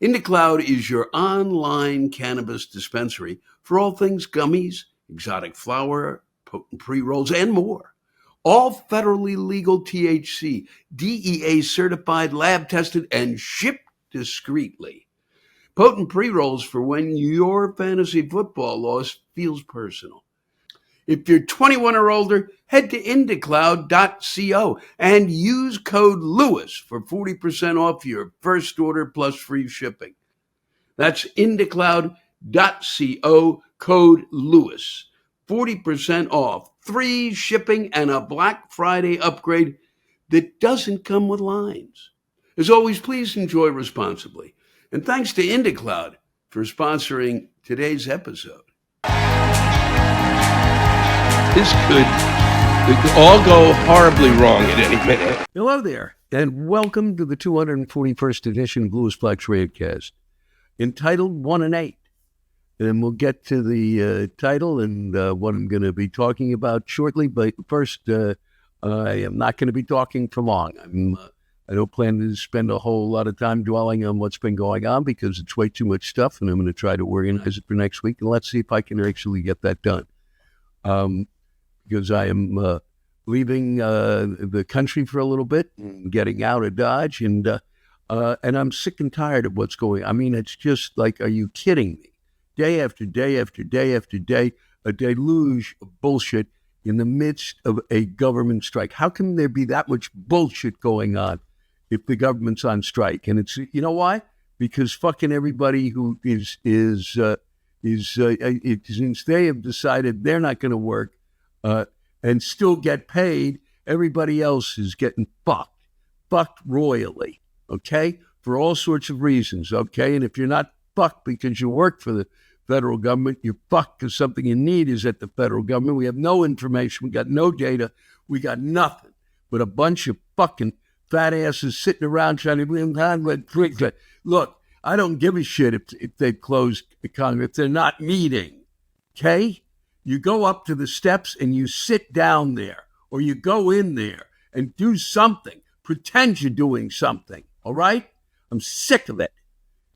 IndaCloud is your online cannabis dispensary for all things gummies, exotic flower, potent pre-rolls, and more. All federally legal THC, DEA certified, lab tested, and shipped discreetly. Potent pre-rolls for when your fantasy football loss feels personal. If you're 21 or older, head to IndaCloud.co and use code Lewis for 40% off your first order plus free shipping. That's IndaCloud.co, code Lewis. 40% off, free shipping, and a Black Friday upgrade that doesn't come with lines. As always, please enjoy responsibly. And thanks to IndaCloud for sponsoring today's episode. This could all go horribly wrong at any minute. Hello there, and welcome to the 241st edition of Williamsport Rantcast, entitled 1 and 8. And we'll get to the title and what I'm going to be talking about shortly. But first, I am not going to be talking for long. I don't plan to spend a whole lot of time dwelling on what's been going on because it's way too much stuff, and I'm going to try to organize it for next week. And let's see if I can actually get that done. Because I am leaving the country for a little bit, and getting out of Dodge, and I'm sick and tired of what's going on. I mean, it's just like, are you kidding me? Day after day after day after day, a deluge of bullshit in the midst of a government strike. How can there be that much bullshit going on if the government's on strike? And it's, you know why? Because fucking everybody who since they have decided they're not going to work and still get paid, everybody else is getting fucked royally, okay? For all sorts of reasons, okay? And if you're not fucked because you work for the federal government, you're fucked because something you need is at the federal government. We have no information. We got no data. We got nothing but a bunch of fucking fat asses sitting around trying to look. I don't give a shit if they've closed the Congress, if they're not meeting, okay? You go up to the steps and you sit down there, or you go in there and do something. Pretend you're doing something, all right? I'm sick of it.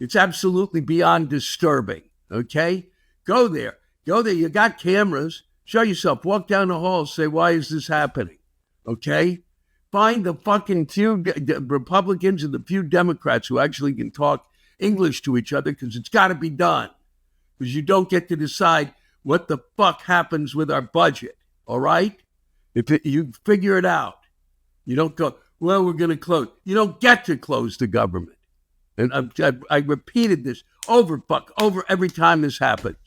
It's absolutely beyond disturbing, okay? Go there. You got cameras. Show yourself. Walk down the hall. Say, why is this happening, okay? Find the fucking few Republicans and the few Democrats who actually can talk English to each other, because it's got to be done. Because you don't get to decide what the fuck happens with our budget, all right? You figure it out. You don't go, well, we're going to close. You don't get to close the government. And I repeated this over every time this happens,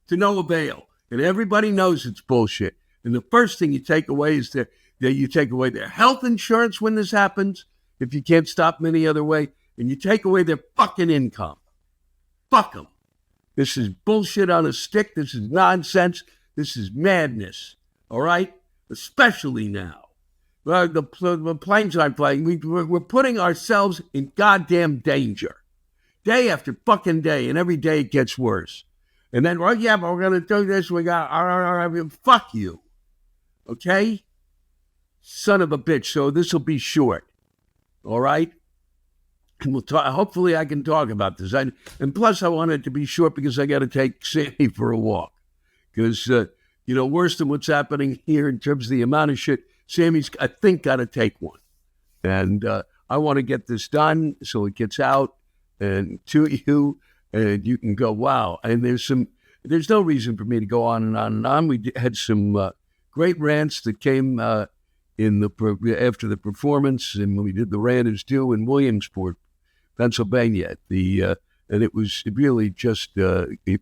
to no avail. And everybody knows it's bullshit. And the first thing you take away is that you take away their health insurance when this happens, if you can't stop them any other way, and you take away their fucking income. Fuck them. This is bullshit on a stick. This is nonsense. This is madness. All right? Especially now. The planes aren't flying. We're putting ourselves in goddamn danger. Day after fucking day. And every day it gets worse. And then, well, yeah, but we're going to do this. We got, fuck you. Okay? Son of a bitch. So this will be short. All right? And we'll talk. Hopefully I can talk about this. And plus I want it to be short because I got to take Sammy for a walk. Because, worse than what's happening here in terms of the amount of shit, Sammy's, I think, got to take one. And I want to get this done so it gets out and to you, and you can go, wow. And there's no reason for me to go on and on and on. We had some great rants that came after the performance, and we did the Rant is Due in Williamsport, Pennsylvania. And it was really just it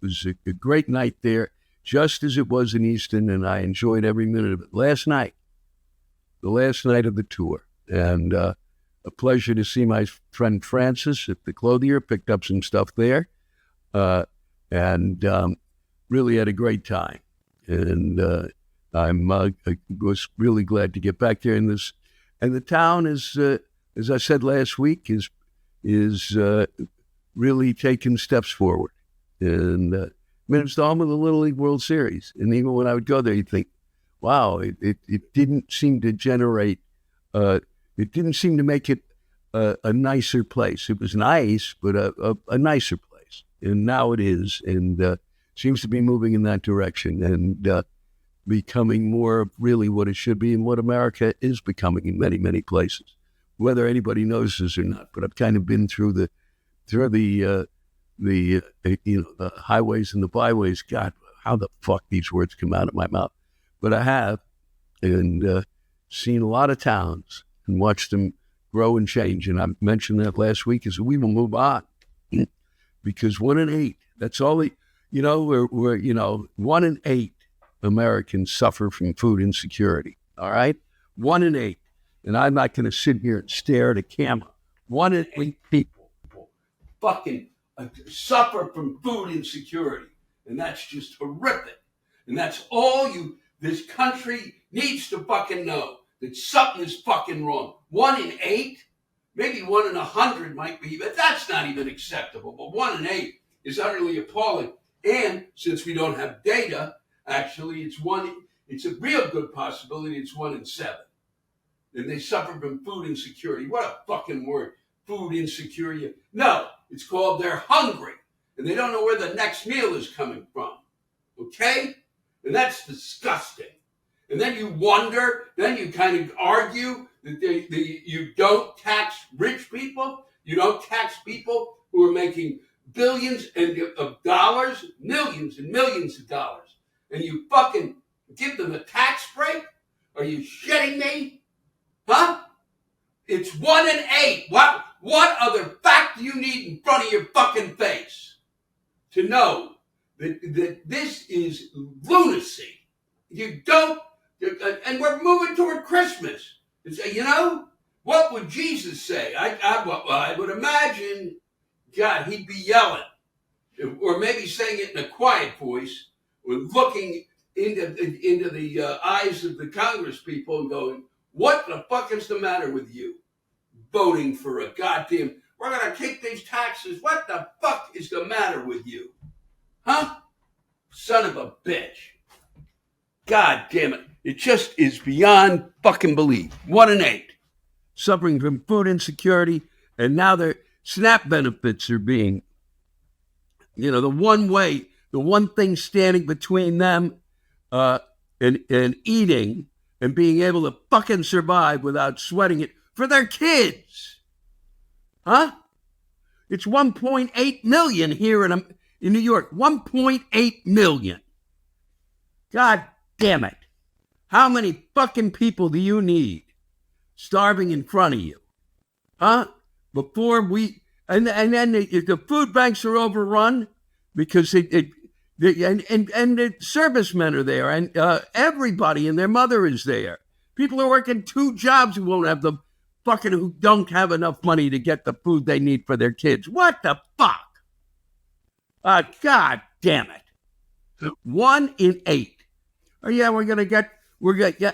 was a great night there, just as it was in Easton, and I enjoyed every minute of it. The last night of the tour, and a pleasure to see my friend Francis at the clothier. Picked up some stuff there, and really had a great time. And I was really glad to get back there. And the town is, as I said last week, is really taking steps forward. And it's the home of the Little League World Series. And even when I would go there, you'd think, wow, it didn't seem to generate, it didn't seem to make it a nicer place. It was nice, but a nicer place. And now it is, and seems to be moving in that direction and becoming more of really what it should be and what America is becoming in many, many places, whether anybody knows this or not. But I've kind of been through the highways and the byways. God, how the fuck these words come out of my mouth. But I have, and seen a lot of towns and watched them grow and change. And I mentioned that last week, is we will move on because 1 in 8, that's all we're 1 in 8 Americans suffer from food insecurity. All right. 1 in 8. And I'm not going to sit here and stare at a camera. 1 in 8 people fucking suffer from food insecurity. And that's just horrific. And that's all this country needs to fucking know, that something is fucking wrong. 1 in 8, maybe 1 in 100 might be, but that's not even acceptable. But 1 in 8 is utterly appalling. And since we don't have data, actually, it's a real good possibility it's 1 in 7. And they suffer from food insecurity. What a fucking word, food insecurity. No, it's called they're hungry. And they don't know where the next meal is coming from. Okay? And that's disgusting. And then you wonder, then you kind of argue that you don't tax rich people. You don't tax people who are making billions of dollars, millions and millions of dollars. And you fucking give them a tax break? Are you shitting me? Huh? It's 1 in 8. What other fact do you need in front of your fucking face to know that this is lunacy? You don't, and we're moving toward Christmas. What would Jesus say? I would imagine, God, he'd be yelling, or maybe saying it in a quiet voice, or looking into the eyes of the Congress people and going, what the fuck is the matter with you? Voting for a goddamn, we're going to take these taxes. What the fuck is the matter with you? Huh? Son of a bitch. God damn it. It just is beyond fucking belief. 1 in 8. Suffering from food insecurity, and now their SNAP benefits are being, the one thing standing between them and eating and being able to fucking survive without sweating it for their kids. Huh? It's 1.8 million here in New York. 1.8 million. God damn it. How many fucking people do you need starving in front of you? Huh? Before and then the food banks are overrun because and the servicemen are there, and everybody and their mother is there. People are working 2 jobs who don't have enough money to get the food they need for their kids. What the fuck? God damn it. 1 in 8. Oh yeah,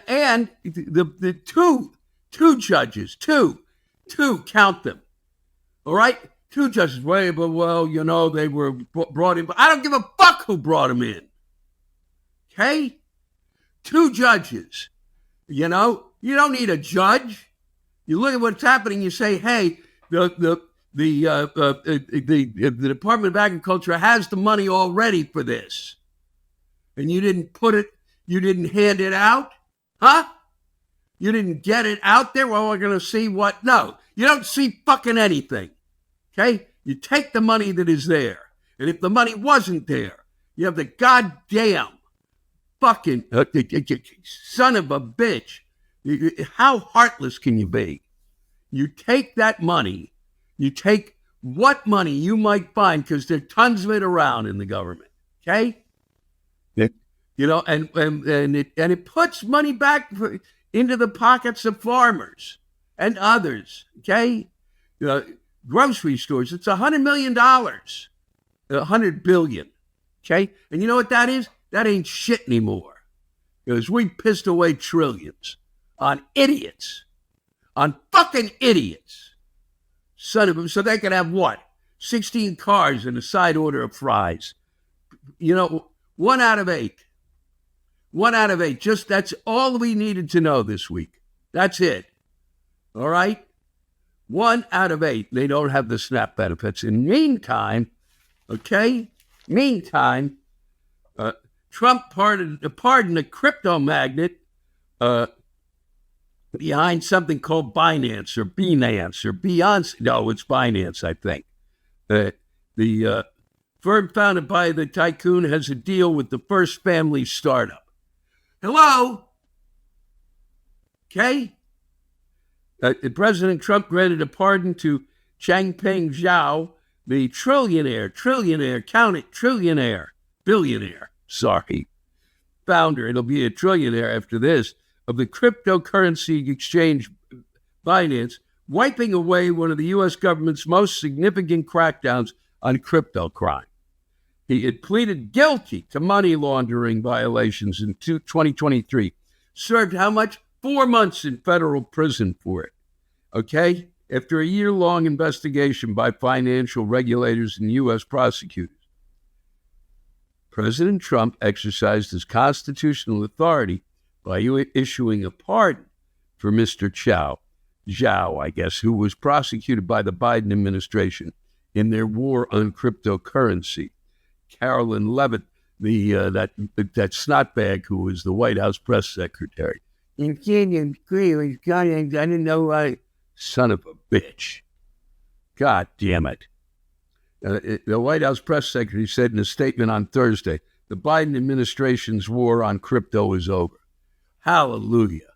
and the two judges, two, count them. All right? 2 judges. They were brought in. But I don't give a fuck who brought them in. Okay? 2 judges. You don't need a judge. You look at what's happening. You say, hey, the Department of Agriculture has the money already for this, and you didn't you didn't hand it out, huh? You didn't get it out there. Well, we're going to see what. No, you don't see fucking anything. Okay? You take the money that is there. And if the money wasn't there, you have the goddamn fucking son of a bitch. How heartless can you be? You take that money, you take what money you might find, because there are tons of it around in the government, okay? And it puts money back into the pockets of farmers and others, okay? Grocery stores, it's $100 million, $100 billion, okay? And you know what that is? That ain't shit anymore, because we pissed away trillions on idiots, on fucking idiots, son of them, so they could have what? 16 cars and a side order of fries. 1 out of 8. 1 out of 8. That's all we needed to know this week. That's it. All right? 1 out of 8, they don't have the SNAP benefits. In meantime, Trump pardoned a crypto magnate behind something called Binance or Beyonce. No, it's Binance, I think. The firm founded by the tycoon has a deal with the First Family startup. Hello? Okay? President Trump granted a pardon to Changpeng Zhao, the trillionaire, count it, billionaire, founder, it'll be a trillionaire after this, of the cryptocurrency exchange Binance, wiping away one of the U.S. government's most significant crackdowns on crypto crime. He had pleaded guilty to money laundering violations in 2023. Served how much? 4 months in federal prison for it. Okay? After a year-long investigation by financial regulators and U.S. prosecutors. President Trump exercised his constitutional authority by issuing a pardon for Mr. Zhao, I guess, who was prosecuted by the Biden administration in their war on cryptocurrency. Carolyn Levitt, that snotbag who was the White House press secretary. I didn't know why. Son of a bitch. God damn it. The White House press secretary said in a statement on Thursday, the Biden administration's war on crypto is over. Hallelujah.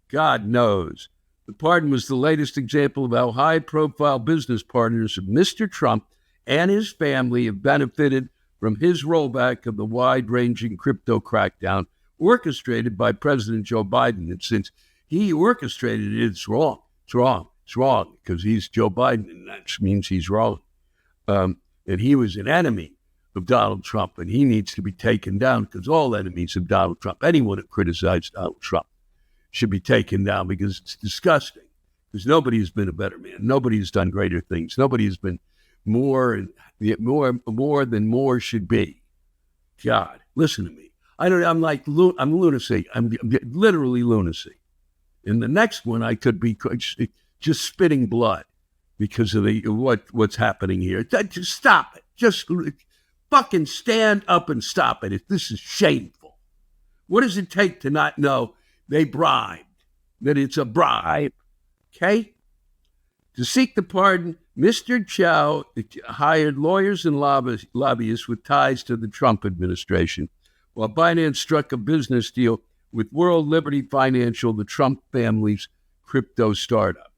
God knows. The pardon was the latest example of how high-profile business partners of Mr. Trump and his family have benefited from his rollback of the wide-ranging crypto crackdown orchestrated by President Joe Biden. And since he orchestrated it, it's wrong. It's wrong because he's Joe Biden, and that means he's wrong. And he was an enemy of Donald Trump, and he needs to be taken down because all enemies of Donald Trump, anyone who criticized Donald Trump, should be taken down because it's disgusting. Because nobody has been a better man. Nobody has done greater things. Nobody has been more than more should be. God, listen to me. I'm lunacy. I'm literally lunacy. In the next one, I could be just spitting blood because of what's happening here. Just stop it. Just fucking stand up and stop it. This is shameful. What does it take to not know they bribed, that it's a bribe? Okay? To seek the pardon, Mr. Chow hired lawyers and lobbyists with ties to the Trump administration, while Binance struck a business deal with World Liberty Financial, the Trump family's crypto startup.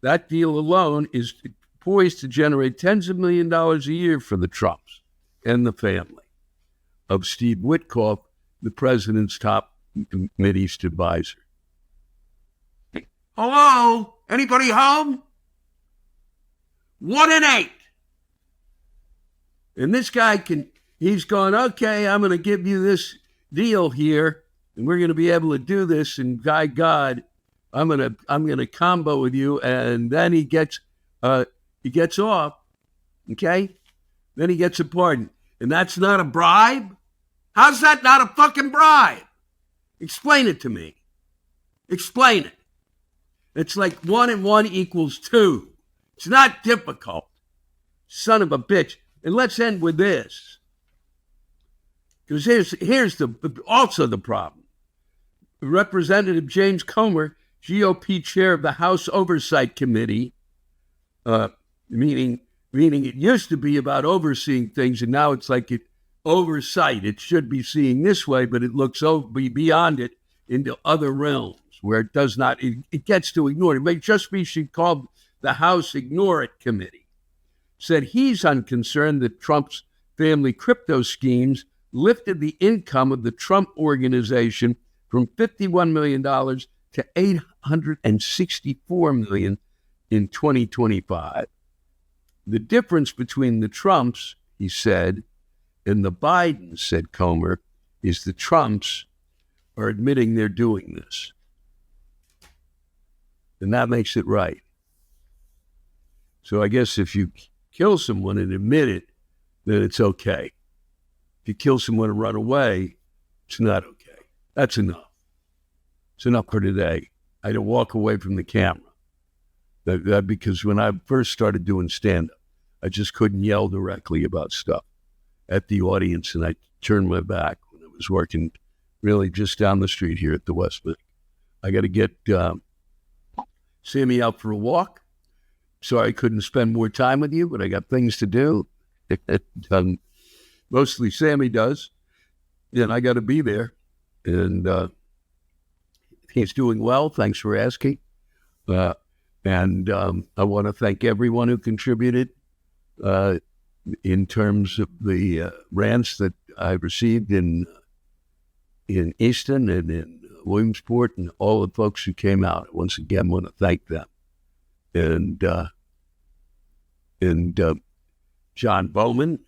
That deal alone is poised to generate tens of millions of dollars a year for the Trumps and the family of Steve Witkoff, the president's top Mideast advisor. Hello? Anybody home? 1 in 8. And this guy he's going, okay, I'm going to give you this deal here, and we're going to be able to do this, and by God, I'm going to combo with you, and then he gets off, okay? Then he gets a pardon. And that's not a bribe? How's that not a fucking bribe? Explain it to me. Explain it. It's like 1 and 1 equals 2. It's not difficult. Son of a bitch. And let's end with this. Because here's also the problem. Representative James Comer, GOP chair of the House Oversight Committee, meaning it used to be about overseeing things, and now it's like oversight. It should be seeing this way, but it looks beyond it into other realms where it does not. It gets to ignore it. It may just be she called the House Ignore It Committee. Said he's unconcerned that Trump's family crypto schemes lifted the income of the Trump organization from $51 million to $864 million in 2025. The difference between the Trumps, he said, and the Bidens, said Comer, is the Trumps are admitting they're doing this. And that makes it right. So I guess if you kill someone and admit it, then it's okay. If you kill someone and run away, it's not okay. That's enough. It's enough for today. I had to walk away from the camera. Because when I first started doing stand-up, I just couldn't yell directly about stuff at the audience, and I turned my back when I was working really just down the street here at the West Bank. I got to get Sammy out for a walk. Sorry I couldn't spend more time with you, but I got things to do. Mostly Sammy does, and I got to be there. And he's doing well. Thanks for asking. And I want to thank everyone who contributed in terms of the rants that I received in Easton and in Williamsport, and all the folks who came out. Once again, I want to thank them. And John Bowman,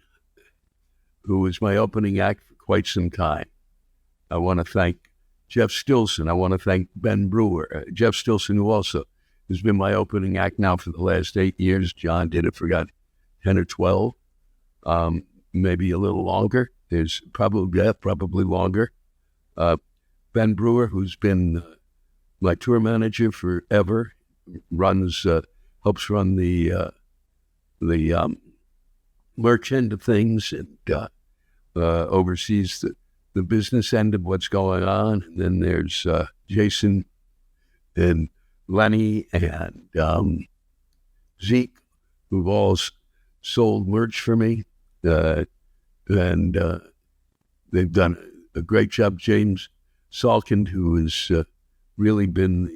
who was my opening act for quite some time. I want to thank Jeff Stilson. I want to thank Ben Brewer. Jeff Stilson, who also has been my opening act now for the last 8 years. John did it for 10 or 12, maybe a little longer. There's probably longer. Ben Brewer, who's been my tour manager forever, helps run the merch end of things, and oversees the business end of what's going on. And then there's Jason and Lenny and Zeke, who've all sold merch for me. And they've done a great job. James Salkind, who has really been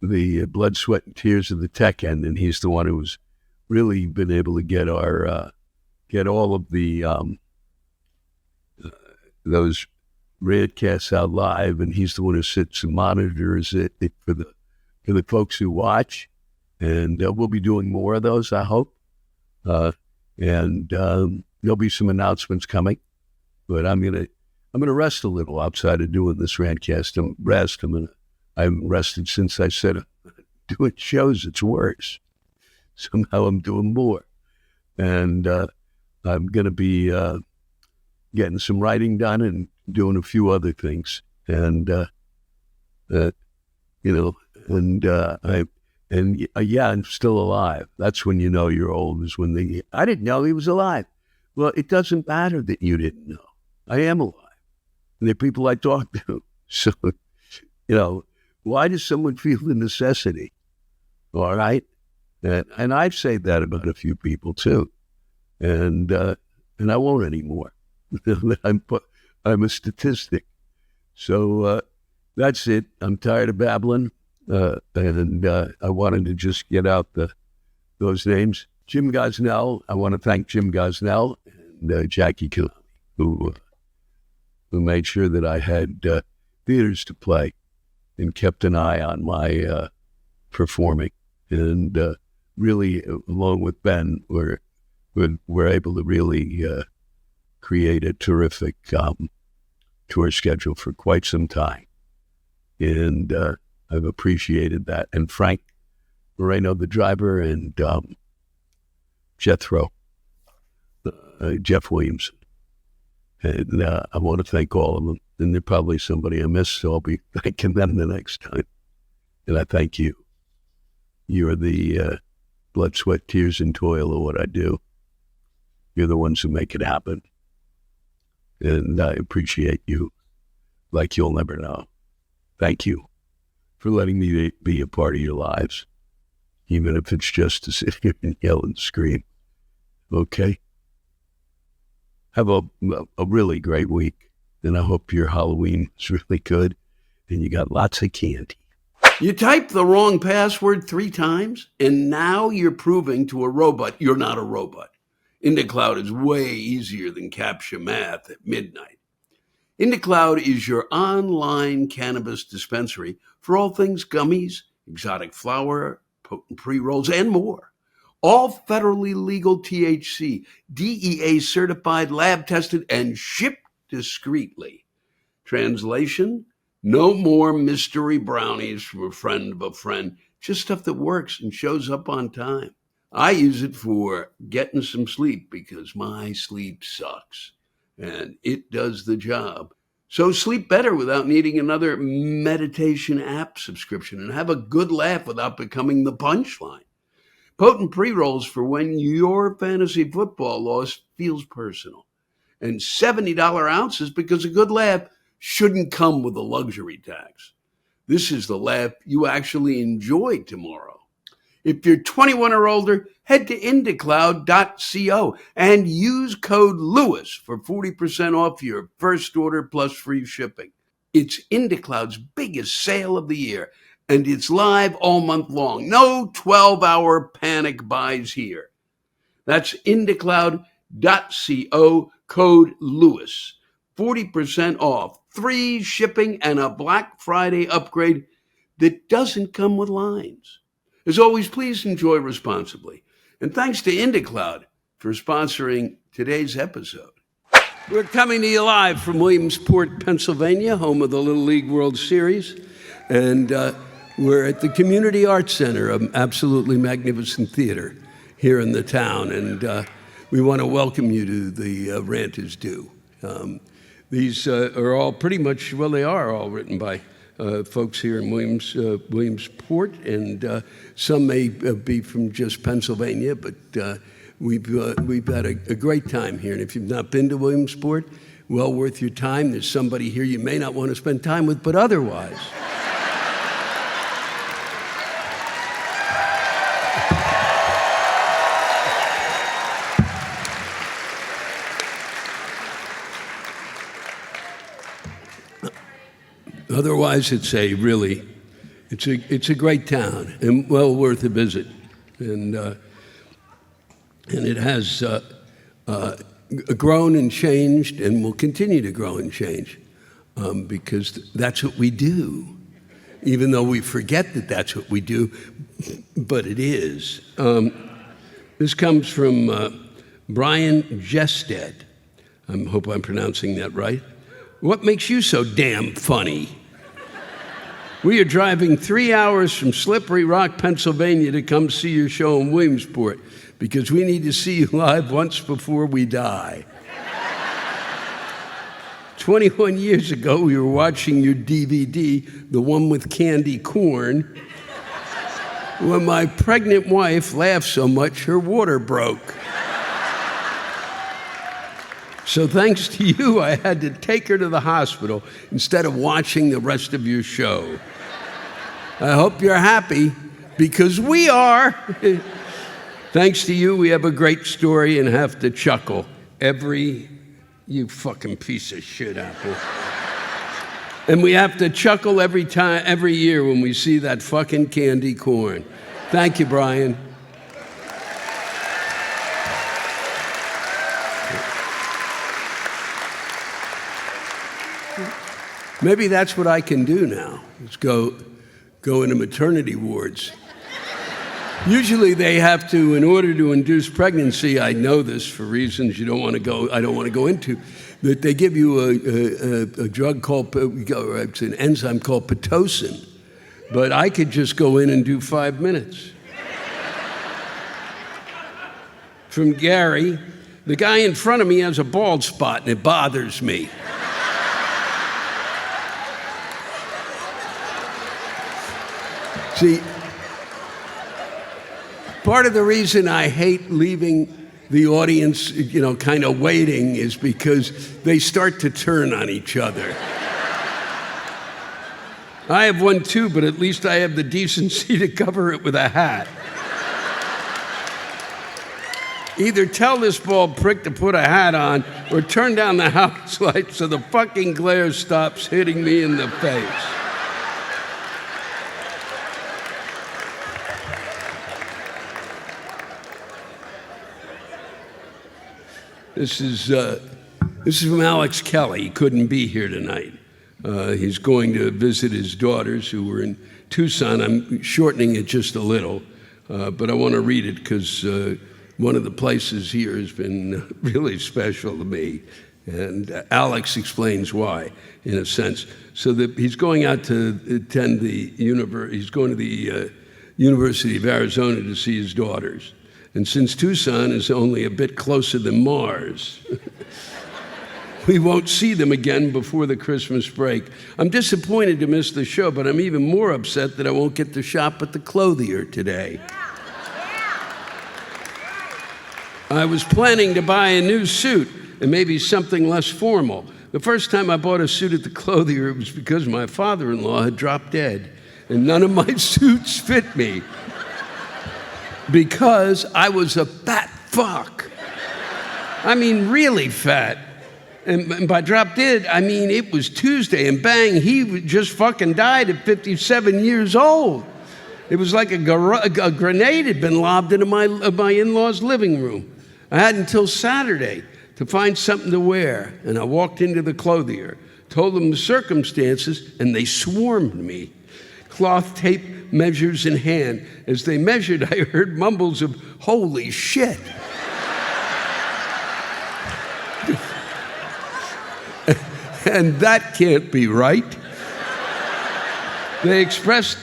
the blood, sweat, and tears of the tech end, and he's the one who's really been able to get all of the those Rantcasts out live, and he's the one who sits and monitors it for the folks who watch. And we'll be doing more of those, I hope. And there'll be some announcements coming, but I'm gonna rest a little outside of doing this Rantcast. I haven't rested since I said doing shows. It's worse. Somehow I'm doing more, and I'm gonna be getting some writing done and doing a few other things, and I'm still alive. That's when you know you're old, is when I didn't know he was alive. Well, it doesn't matter that you didn't know. I am alive. And they're people I talk to. So, why does someone feel the necessity? All right? And I've said that about a few people too. And I won't anymore. I'm a statistic. So that's it. I'm tired of babbling. And I wanted to just get out those names. Jim Gosnell, I want to thank Jim Gosnell and Jackie Kilani, who made sure that I had theaters to play and kept an eye on my performing. And really, along with Ben, we're able to really create a terrific tour schedule for quite some time. And I've appreciated that. And Frank Moreno, the driver, and Jethro, Jeff Williamson. And I want to thank all of them. And there's probably somebody I missed, so I'll be thanking them the next time. And I thank you. You're the blood, sweat, tears, and toil of what I do. You're the ones who make it happen. And I appreciate you like you'll never know. Thank you for letting me be a part of your lives, even if it's just to sit here and yell and scream. Okay? Have a really great week, and I hope your Halloween is really good, and you got lots of candy. You typed the wrong password 3 times, and now you're proving to a robot you're not a robot. IndaCloud is way easier than CAPTCHA math at midnight. IndaCloud is your online cannabis dispensary for all things gummies, exotic flower, potent pre-rolls, and more. All federally legal THC, DEA certified, lab tested, and shipped discreetly. Translation: no more mystery brownies from a friend of a friend, just stuff that works and shows up on time. I use it for getting some sleep because my sleep sucks, and it does the job. So sleep better without needing another meditation app subscription and have a good laugh without becoming the punchline. Potent pre-rolls for when your fantasy football loss feels personal. And $70 ounces because a good laugh shouldn't come with a luxury tax. This is the laugh you actually enjoy tomorrow. If you're 21 or older, head to IndaCloud.co and use code LEWIS for 40% off your first order plus free shipping. It's IndaCloud's biggest sale of the year, and it's live all month long. No 12-hour panic buys here. That's IndaCloud.co, code LEWIS. 40% off, free shipping, and a Black Friday upgrade that doesn't come with lines. As always, please enjoy responsibly. And thanks to IndaCloud for sponsoring today's episode. We're coming to you live from Williamsport, Pennsylvania, home of the Little League World Series. And we're at the Community Arts Center, an absolutely magnificent theater here in the town. And we want to welcome you to the Rant is Due. These are all pretty much, well, they are all written by folks here in Williamsport, and some may be from just Pennsylvania, but we've had a great time here. And if you've not been to Williamsport, well worth your time. There's somebody here you may not want to spend time with, but otherwise. Otherwise, it's a great town and well worth a visit, and it has grown and changed and will continue to grow and change because that's what we do. Even though we forget that that's what we do, but it is. This comes from Brian Jestead. I hope I'm pronouncing that right. What makes you so damn funny? We are driving 3 hours from Slippery Rock, Pennsylvania to come see your show in Williamsport because we need to see you live once before we die. 21 years ago, we were watching your DVD, the one with candy corn, when my pregnant wife laughed so much her water broke. So thanks to you, I had to take her to the hospital instead of watching the rest of your show. I hope you're happy, because we are. Thanks to you, we have a great story and have to chuckle. You fucking piece of shit, Apple. And we have to chuckle every year when we see that fucking candy corn. Thank you, Brian. Maybe that's what I can do now, is go into maternity wards. Usually they have to, in order to induce pregnancy, I know this for reasons I don't want to go into, that they give you a drug called, it's an enzyme called Pitocin. But I could just go in and do 5 minutes. From Gary, the guy in front of me has a bald spot and it bothers me. See, part of the reason I hate leaving the audience, kind of waiting is because they start to turn on each other. I have one too, but at least I have the decency to cover it with a hat. Either tell this bald prick to put a hat on or turn down the house light so the fucking glare stops hitting me in the face. This is from Alex Kelly. He couldn't be here tonight. He's going to visit his daughters who were in Tucson. I'm shortening it just a little, but I want to read it because one of the places here has been really special to me. And Alex explains why, in a sense. So that he's going out to attend he's going to the University of Arizona to see his daughters. And since Tucson is only a bit closer than Mars, We won't see them again before the Christmas break. I'm disappointed to miss the show, but I'm even more upset that I won't get to shop at the clothier today. I was planning to buy a new suit and maybe something less formal. The first time I bought a suit at the clothier, it was because my father-in-law had dropped dead, and none of my suits fit me because I was a fat fuck. I mean, really fat. And by drop dead, I mean it was Tuesday, and bang, he just fucking died at 57 years old. It was like a grenade had been lobbed into my in-laws' living room. I had until Saturday to find something to wear, and I walked into the clothier, told them the circumstances, and they swarmed me. Cloth tape measures in hand. As they measured, I heard mumbles of, "Holy shit." And that can't be right. They expressed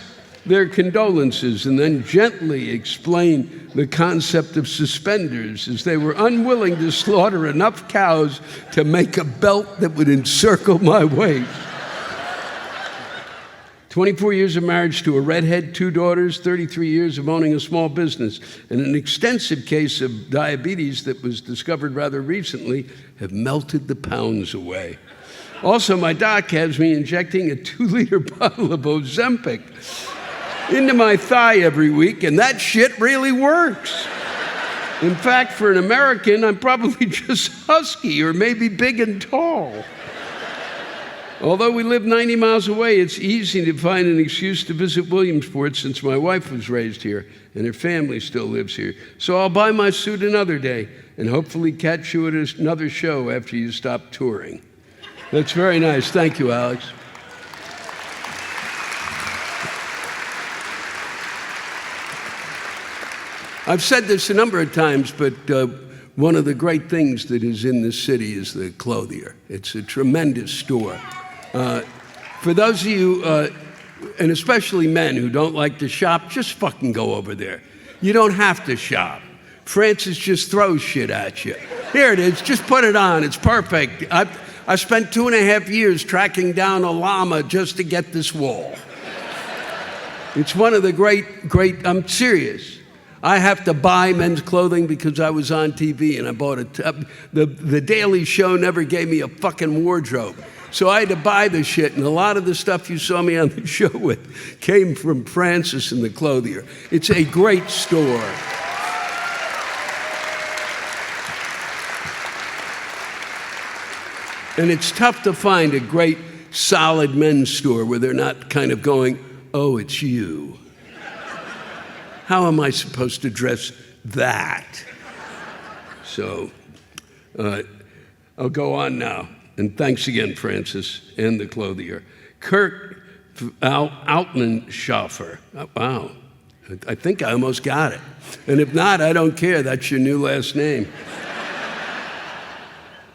their condolences and then gently explained the concept of suspenders, as they were unwilling to slaughter enough cows to make a belt that would encircle my waist. 24 years of marriage to a redhead, 2 daughters, 33 years of owning a small business, and an extensive case of diabetes that was discovered rather recently have melted the pounds away. Also, my doc has me injecting a 2-liter bottle of Ozempic into my thigh every week, and that shit really works. In fact, for an American, I'm probably just husky or maybe big and tall. Although we live 90 miles away, it's easy to find an excuse to visit Williamsport since my wife was raised here and her family still lives here. So I'll buy my suit another day and hopefully catch you at another show after you stop touring. That's very nice. Thank you, Alex. I've said this a number of times, but one of the great things that is in this city is the clothier. It's a tremendous store. For those of you, and especially men who don't like to shop, just fucking go over there. You don't have to shop. Francis just throws shit at you. Here it is. Just put it on. It's perfect. I spent 2.5 years tracking down a llama just to get this wall. It's one of the great, I'm serious. I have to buy men's clothing because I was on TV and I bought the Daily Show never gave me a fucking wardrobe. So I had to buy the shit, and a lot of the stuff you saw me on the show with came from Francis and the clothier. It's a great store. And it's tough to find a great, solid men's store where they're not kind of going, "Oh, it's you. How am I supposed to dress that?" So I'll go on now. And thanks again, Francis and the clothier. Kirk Altmanschoffer. Wow. I think I almost got it. And if not, I don't care. That's your new last name.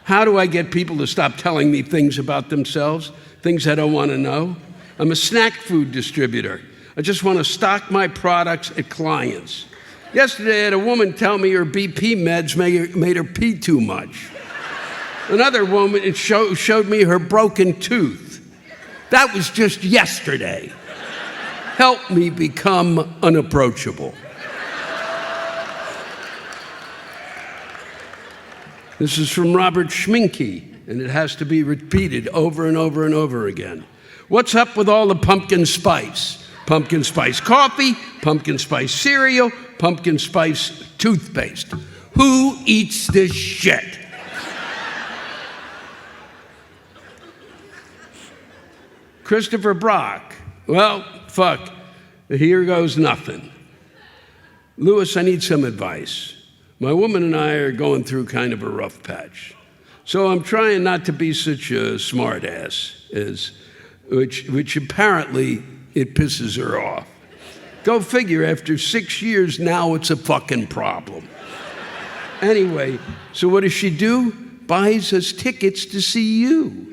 How do I get people to stop telling me things about themselves, things I don't want to know? I'm a snack food distributor. I just want to stock my products at clients. Yesterday, I had a woman tell me her BP meds made her pee too much. Another woman showed me her broken tooth. That was just yesterday. Help me become unapproachable. This is from Robert Schminke, and it has to be repeated over and over and over again. What's up with all the pumpkin spice? Pumpkin spice coffee, pumpkin spice cereal, pumpkin spice toothpaste. Who eats this shit? Christopher Brock. Well, fuck. Here goes nothing. Lewis, I need some advice. My woman and I are going through kind of a rough patch. So I'm trying not to be such a smart ass, which apparently it pisses her off. Go figure, after 6 years, now it's a fucking problem. Anyway, so what does she do? Buys us tickets to see you.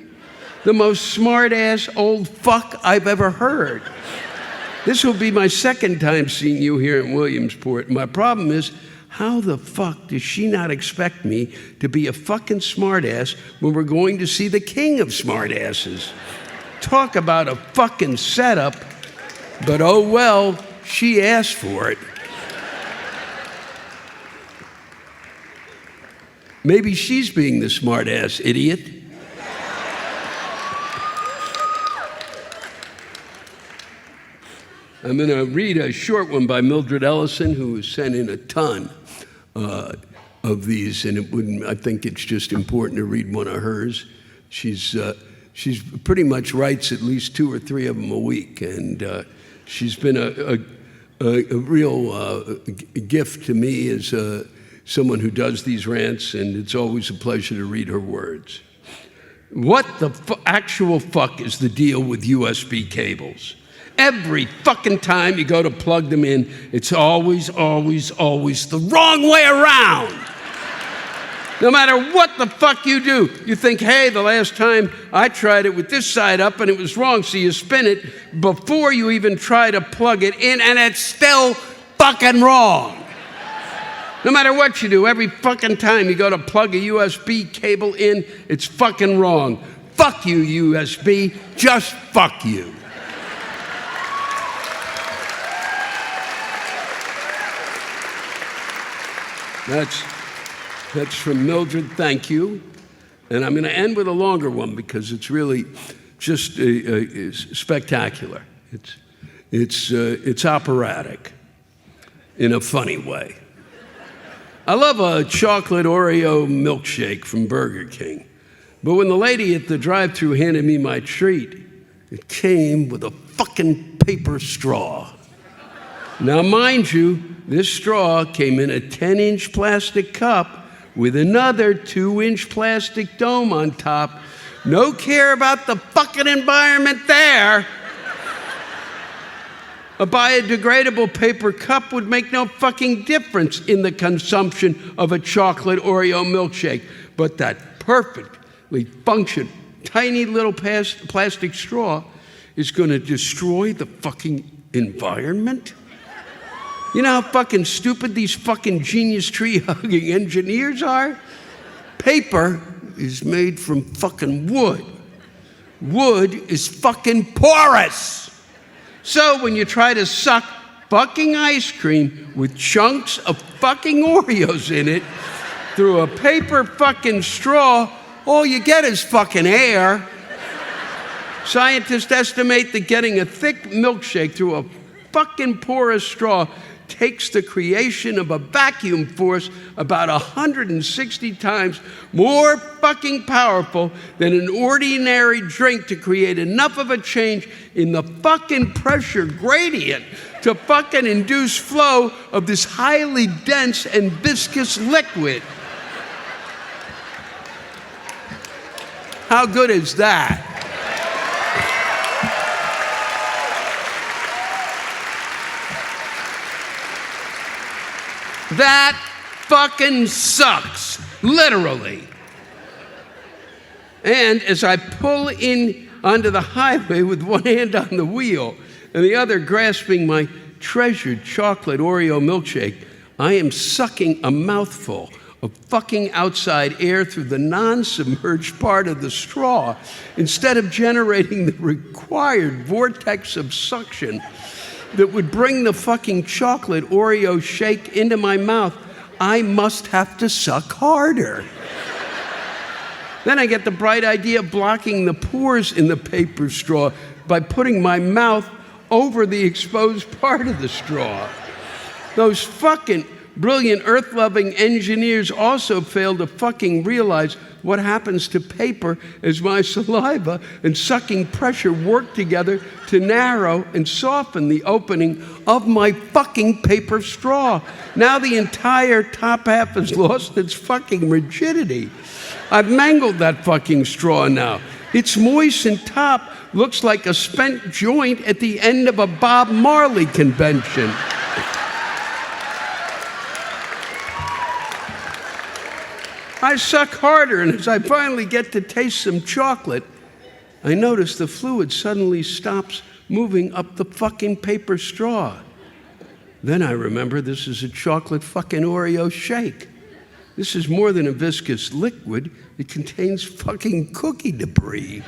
The most smart-ass old fuck I've ever heard. This will be my second time seeing you here in Williamsport. My problem is, how the fuck does she not expect me to be a fucking smartass when we're going to see the king of smartasses? Talk about a fucking setup, but oh well, she asked for it. Maybe she's being the smartass, idiot. I'm going to read a short one by Mildred Ellison, who has sent in a ton of these, and I think it's just important to read one of hers. She's pretty much writes at least 2 or 3 of them a week, and she's been a real gift to me as someone who does these rants, and it's always a pleasure to read her words. What the actual fuck is the deal with USB cables? Every fucking time you go to plug them in, it's always, always, always the wrong way around. No matter what the fuck you do, you think, hey, the last time I tried it with this side up and it was wrong, so you spin it before you even try to plug it in, and it's still fucking wrong. No matter what you do, every fucking time you go to plug a USB cable in, it's fucking wrong. Fuck you, USB. Just fuck you. That's from Mildred, thank you. And I'm going to end with a longer one because it's really just spectacular. It's operatic in a funny way. I love a chocolate Oreo milkshake from Burger King. But when the lady at the drive-thru handed me my treat, it came with a fucking paper straw. Now, mind you, this straw came in a 10-inch plastic cup with another 2-inch plastic dome on top. No care about the fucking environment there. A biodegradable paper cup would make no fucking difference in the consumption of a chocolate Oreo milkshake. But that perfectly functioning, tiny little plastic straw is going to destroy the fucking environment? You know how fucking stupid these fucking genius tree-hugging engineers are? Paper is made from fucking wood. Wood is fucking porous. So when you try to suck fucking ice cream with chunks of fucking Oreos in it through a paper fucking straw, all you get is fucking air. Scientists estimate that getting a thick milkshake through a fucking porous straw takes the creation of a vacuum force about 160 times more fucking powerful than an ordinary drink to create enough of a change in the fucking pressure gradient to fucking induce flow of this highly dense and viscous liquid. How good is that? That fucking sucks, literally. And as I pull in onto the highway with one hand on the wheel and the other grasping my treasured chocolate Oreo milkshake, I am sucking a mouthful of fucking outside air through the non-submerged part of the straw instead of generating the required vortex of suction that would bring the fucking chocolate Oreo shake into my mouth. I must have to suck harder. Then I get the bright idea of blocking the pores in the paper straw by putting my mouth over the exposed part of the straw. Those fucking brilliant earth-loving engineers also fail to fucking realize what happens to paper as my saliva and sucking pressure work together to narrow and soften the opening of my fucking paper straw. Now the entire top half has lost its fucking rigidity. I've mangled that fucking straw now. Its moistened top looks like a spent joint at the end of a Bob Marley convention. I suck harder, and as I finally get to taste some chocolate, I notice the fluid suddenly stops moving up the fucking paper straw. Then I remember this is a chocolate fucking Oreo shake. This is more than a viscous liquid. It contains fucking cookie debris.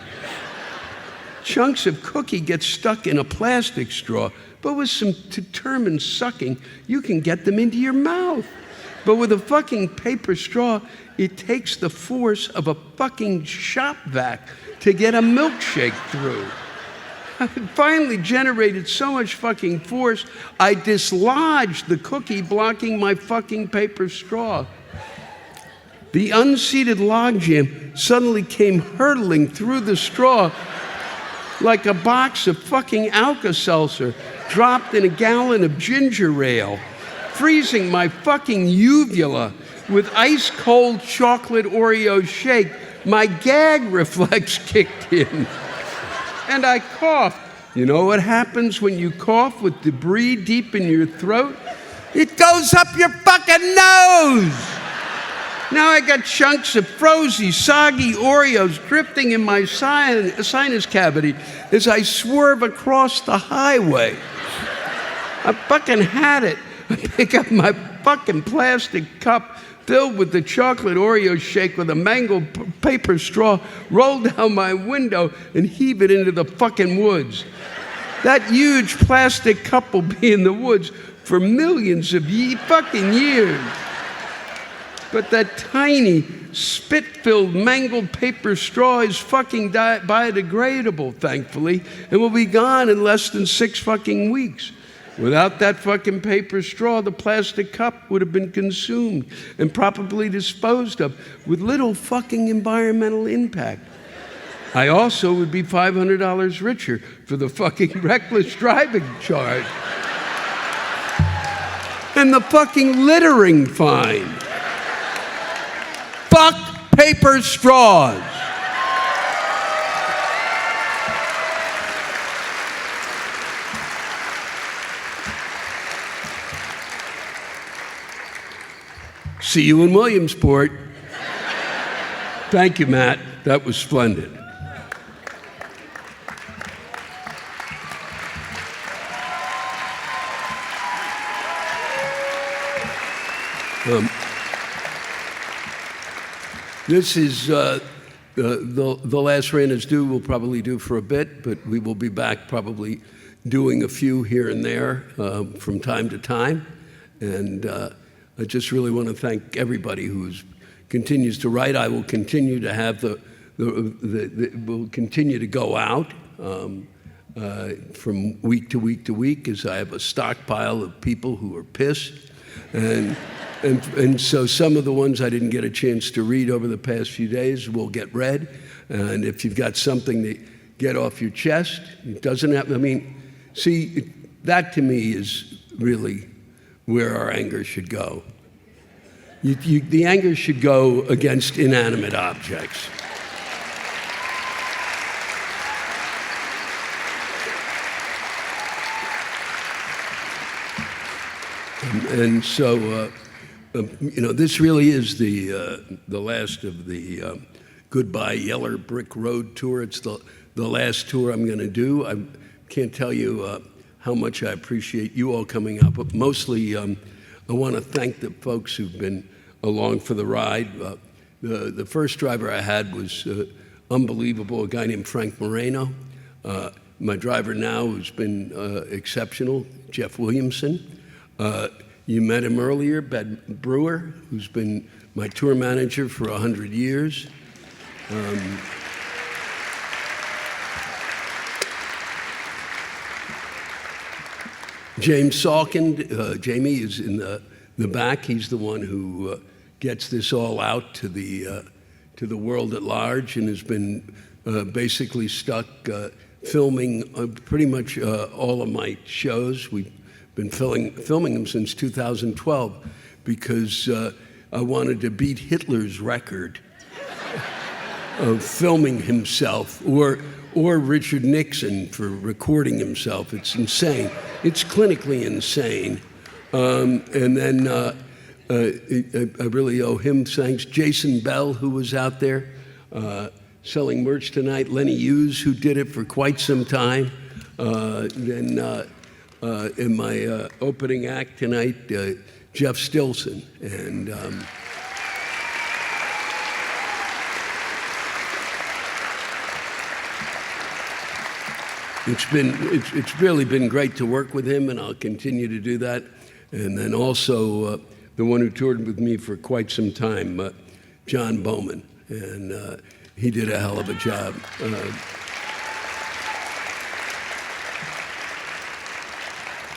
Chunks of cookie get stuck in a plastic straw, but with some determined sucking, you can get them into your mouth. But with a fucking paper straw, it takes the force of a fucking shop vac to get a milkshake through. I finally generated so much fucking force, I dislodged the cookie blocking my fucking paper straw. The unseated logjam suddenly came hurtling through the straw like a box of fucking Alka-Seltzer dropped in a gallon of ginger ale, freezing my fucking uvula with ice-cold chocolate Oreo shake. My gag reflex kicked in, and I coughed. You know what happens when you cough with debris deep in your throat? It goes up your fucking nose! Now I got chunks of frozy, soggy Oreos drifting in my sinus cavity as I swerve across the highway. I fucking had it. I pick up my fucking plastic cup filled with the chocolate Oreo shake with a mango paper straw, roll down my window and heave it into the fucking woods. That huge plastic cup will be in the woods for millions of fucking years. But that tiny, spit-filled, mangled paper straw is fucking biodegradable, thankfully, and will be gone in less than 6 fucking weeks. Without that fucking paper straw, the plastic cup would have been consumed and probably disposed of with little fucking environmental impact. I also would be $500 richer for the fucking reckless driving charge and the fucking littering fine. Fuck paper straws. See you in Williamsport. Thank you, Matt. That was splendid. This is the last Rant is due. We'll probably do for a bit, but we will be back probably doing a few here and there from time to time. And I just really want to thank everybody who continues to write. I will continue to have will continue to go out from week to week to week, as I have a stockpile of people who are pissed. And so some of the ones I didn't get a chance to read over the past few days will get read. And if you've got something to get off your chest, it doesn't have, I mean, see, that to me is really where our anger should go. The anger should go against inanimate objects. And so, this really is the last of the Goodbye Yellerbrick Road tour. It's the last tour I'm going to do. I can't tell you how much I appreciate you all coming out, but mostly I want to thank the folks who've been along for the ride. The first driver I had was unbelievable, a guy named Frank Moreno. My driver now has been exceptional, Jeff Williamson. You met him earlier, Ben Brewer, who's been my tour manager for 100 years. James Salkind, Jamie is in the back. He's the one who gets this all out to the world at large, and has been basically stuck filming pretty much all of my shows. We've been filming them since 2012 because I wanted to beat Hitler's record of filming himself, or Richard Nixon for recording himself. It's insane. It's clinically insane. And then I really owe him thanks. Jason Bell, who was out there selling merch tonight. Lenny Hughes, who did it for quite some time. Then in my opening act tonight, Jeff Stilson. And it's really been great to work with him, and I'll continue to do that. And then also the one who toured with me for quite some time, John Bowman, and he did a hell of a job.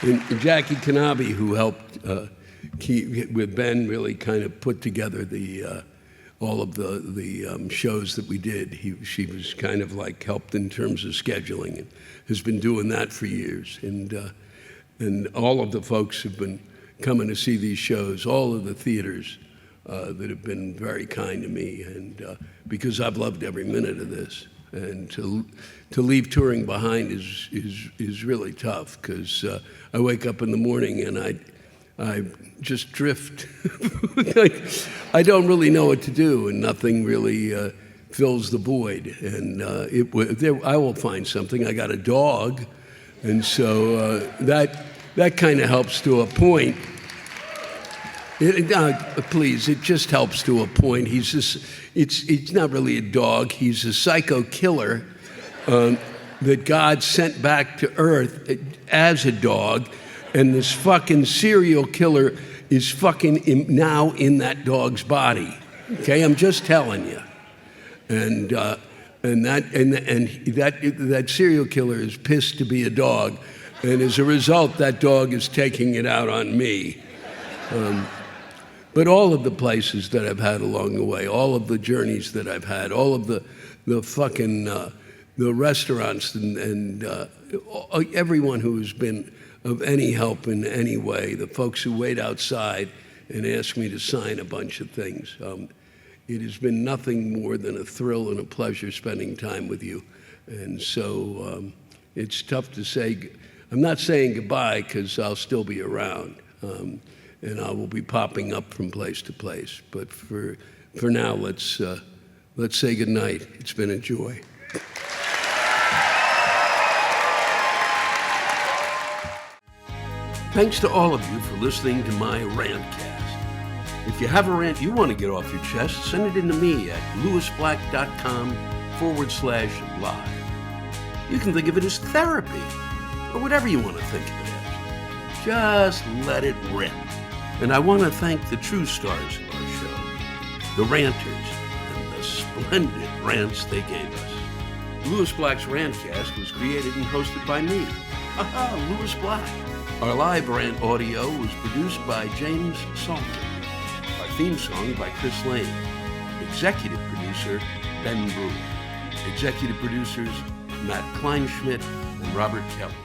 And Jackie Kanabe, who helped with Ben, really kind of put together all of the shows that we did. She was kind of like helped in terms of scheduling, and has been doing that for years. And all of the folks have been coming to see these shows, all of the theaters that have been very kind to me, and because I've loved every minute of this. And to leave touring behind is really tough, because I wake up in the morning and I just drift. I don't really know what to do, and nothing really fills the void. And I will find something. I got a dog, and so that kind of helps to a point. Please, it just helps to a point. It's not really a dog. He's a psycho killer that God sent back to Earth as a dog, and this fucking serial killer is fucking now in that dog's body. Okay, I'm just telling you. And that serial killer is pissed to be a dog, and as a result, that dog is taking it out on me. But all of the places that I've had along the way, all of the journeys that I've had, all of the fucking the restaurants and everyone who has been of any help in any way, the folks who wait outside and ask me to sign a bunch of things. It has been nothing more than a thrill and a pleasure spending time with you. And so it's tough to say. I'm not saying goodbye, because I'll still be around. And I will be popping up from place to place. But for now, let's say goodnight. It's been a joy. Thanks to all of you for listening to my Rantcast. If you have a rant you want to get off your chest, send it in to me at lewisblack.com/live. You can think of it as therapy, or whatever you want to think of it as. Just let it rip. And I want to thank the true stars of our show, the ranters, and the splendid rants they gave us. Lewis Black's Rantcast was created and hosted by me, Lewis Black. Our live rant audio was produced by James Salter. Our theme song by Chris Lane. Executive producer, Ben Brewer. Executive producers, Matt Kleinschmidt and Robert Kelly.